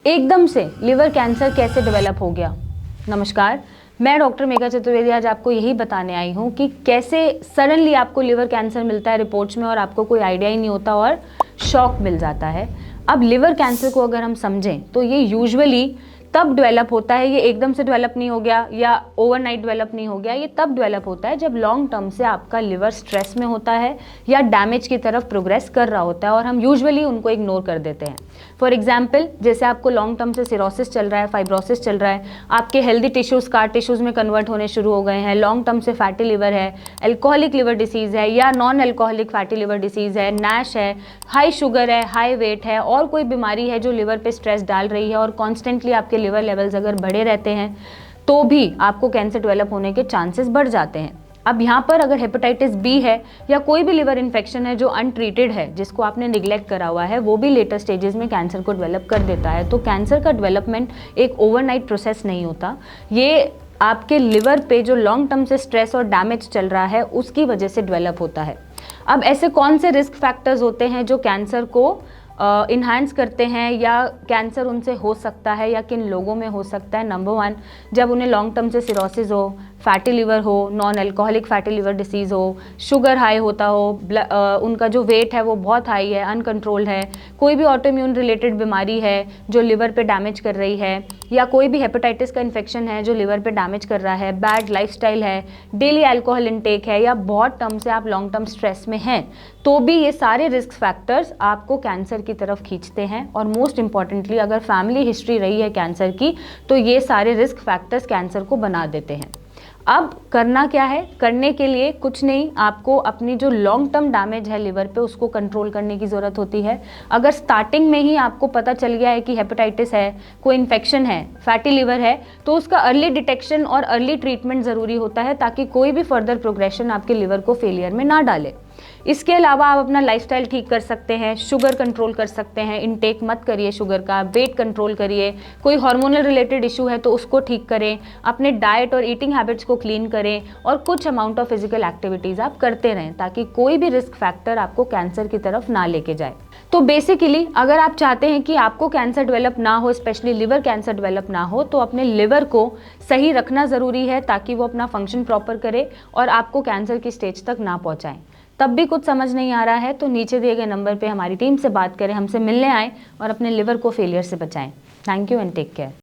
एकदम से liver cancer कैसे डेवलप हो गया। नमस्कार, मैं डॉक्टर मेघा चतुर्वेदी आज आपको यही बताने आई हूँ कि कैसे सडनली आपको लिवर कैंसर मिलता है रिपोर्ट्स में और आपको कोई आइडिया ही नहीं होता और शॉक मिल जाता है। अब लिवर कैंसर को अगर हम समझें तो ये यूजुअली तब डेवलप होता है, ये एकदम से डेवलप नहीं हो गया या ओवरनाइट डेवलप नहीं हो गया, ये तब डेवलप होता है जब लॉन्ग टर्म से आपका लिवर स्ट्रेस में होता है या डैमेज की तरफ प्रोग्रेस कर रहा होता है और हम यूजुअली उनको इग्नोर कर देते हैं। फॉर एग्जाम्पल, जैसे आपको लॉन्ग टर्म से सिरोसिस चल रहा है, फाइब्रोसिस चल रहा है, आपके हेल्दी टिश्यूज स्कार टिश्यूज में कन्वर्ट होने शुरू हो गए हैं, लॉन्ग टर्म से फैटी लिवर है, एल्कोहलिक लिवर डिसीज़ है या non alcoholic fatty liver disease है, नैश है, हाई शुगर है, हाई वेट है और कोई बीमारी है जो लिवर पे स्ट्रेस डाल रही है और कॉन्स्टेंटली आपके लिवर लेवल्स अगर बढ़े रहते हैं तो भी आपको कैंसर डेवलप होने के चांसेस बढ़ जाते हैं। अब यहाँ पर अगर हेपेटाइटिस बी है या कोई भी लिवर इन्फेक्शन है जो अनट्रीटेड है, जिसको आपने निग्लेक्ट करा हुआ है, वो भी लेटर स्टेजेस में कैंसर को डेवलप कर देता है। तो कैंसर का डेवलपमेंट एक ओवरनाइट प्रोसेस नहीं होता, ये आपके लिवर पे जो लॉन्ग टर्म से स्ट्रेस और डैमेज चल रहा है उसकी वजह से डेवलप होता है। अब ऐसे कौन से रिस्क फैक्टर्स होते हैं जो कैंसर को इन्हांस करते हैं या कैंसर उनसे हो सकता है या किन लोगों में हो सकता है। नंबर 1, जब उन्हें लॉन्ग टर्म से सिरोसिस हो, फैटी लिवर हो, non alcoholic fatty liver disease हो, शुगर हाई होता हो, उनका जो वेट है वो बहुत हाई है, अनकंट्रोल्ड है, कोई भी ऑटोइम्यून रिलेटेड बीमारी है जो लिवर पे डैमेज कर रही है, या कोई भी हेपेटाइटिस का इन्फेक्शन है जो लिवर पे डैमेज कर रहा है, बैड लाइफस्टाइल है, डेली अल्कोहल इनटेक है या बहुत टर्म से आप लॉन्ग टर्म स्ट्रेस में हैं, तो भी ये सारे रिस्क फैक्टर्स आपको कैंसर की तरफ खींचते हैं। और मोस्ट इंपॉर्टेंटली, अगर फैमिली हिस्ट्री रही है कैंसर की तो ये सारे रिस्क फैक्टर्स कैंसर को बना देते हैं। अब करना क्या है? करने के लिए कुछ नहीं, आपको अपनी जो लॉन्ग टर्म डैमेज है लिवर पे उसको कंट्रोल करने की ज़रूरत होती है। अगर स्टार्टिंग में ही आपको पता चल गया है कि हेपेटाइटिस है, कोई इन्फेक्शन है, फैटी लिवर है, तो उसका अर्ली डिटेक्शन और अर्ली ट्रीटमेंट ज़रूरी होता है ताकि कोई भी फर्दर प्रोग्रेशन आपके लिवर को फेलियर में ना डाले। इसके अलावा आप अपना लाइफस्टाइल ठीक कर सकते हैं, शुगर कंट्रोल कर सकते हैं, इनटेक मत करिए शुगर का, वेट कंट्रोल करिए, कोई हार्मोनल रिलेटेड इशू है तो उसको ठीक करें, अपने डाइट और ईटिंग हैबिट्स को क्लीन करें और कुछ अमाउंट ऑफ फिजिकल एक्टिविटीज़ आप करते रहें ताकि कोई भी रिस्क फैक्टर आपको कैंसर की तरफ ना लेके जाए। तो बेसिकली अगर आप चाहते हैं कि आपको कैंसर डेवलप ना हो, स्पेशली लिवर कैंसर डेवलप ना हो, तो अपने लिवर को सही रखना ज़रूरी है ताकि वो अपना फंक्शन प्रॉपर करे और आपको कैंसर की स्टेज तक ना पहुँचाएं। तब भी कुछ समझ नहीं आ रहा है तो नीचे दिए गए नंबर पे हमारी टीम से बात करें, हमसे मिलने आएँ और अपने लिवर को फेलियर से बचाएं। Thank you and take care.